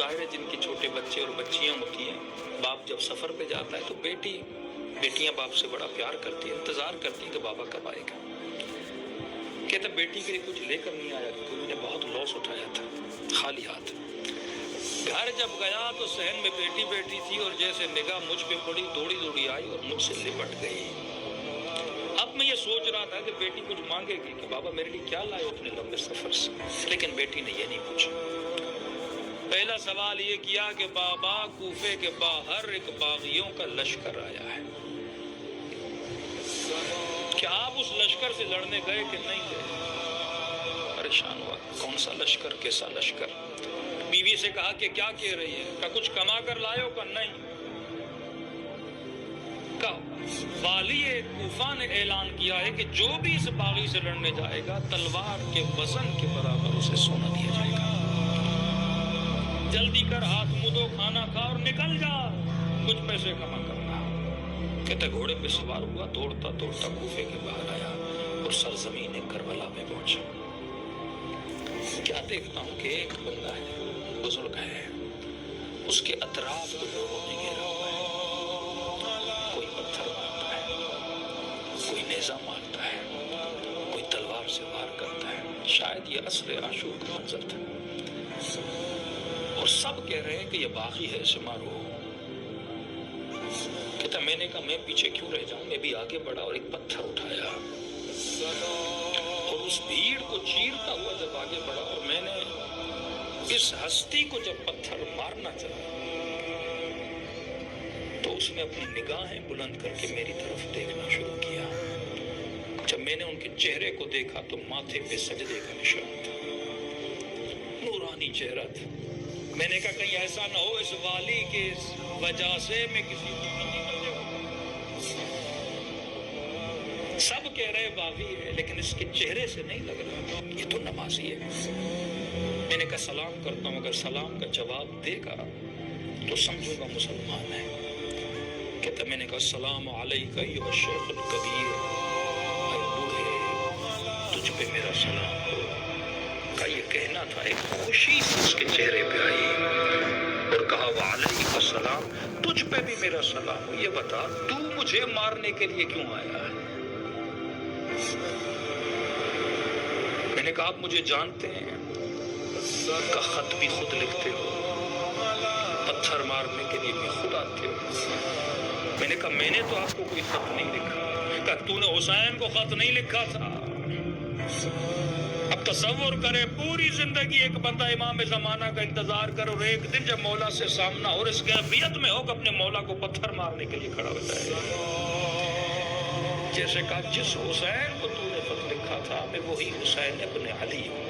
ظاہر ہے جن کے چھوٹے بچے اور بچیاں ہوتی ہیں، باپ جب سفر پہ جاتا ہے تو بیٹیاں باپ سے بڑا پیار کرتی ہیں، انتظار کرتی ہیں کہ بابا کب آئے گا۔ کہتا بیٹی کے لیے کچھ لے کر نہیں آیا کیونکہ انہوں نے بہت لاس اٹھایا تھا، خالی ہاتھ۔ گھر جب گیا تو صحن میں بیٹی بیٹھی تھی اور جیسے نگاہ مجھ پہ پڑی دوڑی آئی اور مجھ سے لپٹ گئی۔ اب میں یہ سوچ رہا تھا کہ بیٹی کچھ مانگے گی کہ بابا میرے لیے کیا لائے اپنے لمبے سفر سے، لیکن بیٹی نے یہ نہیں پوچھا۔ پہلا سوال یہ کیا کہ بابا کوفے کے باہر ایک باغیوں کا لشکر آیا ہے، کیا آپ اس لشکر سے لڑنے گئے کہ نہیں گئے؟ پریشان ہوا، کون سا لشکر، کیسا لشکر؟ بیوی سے کہا کہ کیا کہہ رہی ہے؟ کہ کچھ کما کر لائے ہو؟ کہ نہیں۔ کہ والی کوفہ نے اعلان کیا ہے کہ جو بھی اس باغی سے لڑنے جائے گا تلوار کے وزن کے برابر اسے سونا دیا جائے گا۔ جلدی کر، ہاتھ منہ دھو، کھانا کھا اور نکل جا، کچھ پیسے کما کرنا۔ کہتے گھوڑے پہ سوار ہوا، دوڑتا کوفے کے باہر آیا اور سرزمین کربلا میں پہنچا۔ کیا دیکھتا ہوں کہ ایک بندہ ہے، بزرگ ہے، اس کے اطراف کو لوگوں نے گھیرا ہوا ہے، کوئی پتھر مارتا ہے، کوئی نیزہ مارتا ہے، کوئی تلوار سے وار کرتا ہے، شاید یہ عصر عاشور کا منظر تھا، اور سب کہہ رہے ہیں کہ یہ باغی ہے، اسے مارو۔ کہتا میں نے کہا میں پیچھے کیوں رہ جاؤں، میں بھی آگے بڑھا اور ایک پتھر اٹھایا اور اس بھیڑ کو چیرتا ہوا جب آگے بڑھا اور میں نے اس ہستی کو جب پتھر مارنا چاہا تو اس نے اپنی نگاہیں بلند کر کے میری طرف دیکھنا شروع کیا۔ جب میں نے ان کے چہرے کو دیکھا تو ماتھے پہ سجدے کا نشان تھا، نورانی چہرہ تھا۔ میں نے کہا کہیں ایسا نہ ہو اس والی کی وجہ سے میں کسی کو نکل جاؤں۔ سب کہہ رہے باغی ہے لیکن اس کے چہرے سے نہیں لگ رہا یہ تو نمازی ہے۔ میں نے کہا سلام کرتا ہوں، اگر سلام کا جواب دے گا تو سمجھوں گا مسلمان ہے۔ کہتا میں نے کہا السلام علیکہ ایھا الشیخ الکبیر، اے بوڑھے تجھ پہ میرا سلام ہو۔ کا یہ کہنا تھا، ایک خوشی سے اس کے چہرے پہ آئی اور کہا وعلیکم السلام، تجھ پہ بھی میرا سلام ہو۔ یہ بتا تو مجھے مارنے کے لیے کیوں آیا ہے؟ میں نے کہا آپ مجھے جانتے ہیں، کا خط بھی خود لکھتے ہو، پتھر مارنے کے لیے بھی خود آتے ہو۔ میں نے کہا میں نے تو آپ کو کوئی خط نہیں لکھا۔ کہا تو نے حسین کو خط نہیں لکھا تھا؟ اب تصور کرے پوری زندگی ایک بندہ امام زمانہ کا انتظار کرو اور ایک دن جب مولا سے سامنا اور اس کیفیت میں ہو کہ اپنے مولا کو پتھر مارنے کے لیے کھڑا ہوتا ہے۔ جیسے کہا جس حسین کو تو نے خط لکھا تھا میں وہی حسین ابن علی ہوں۔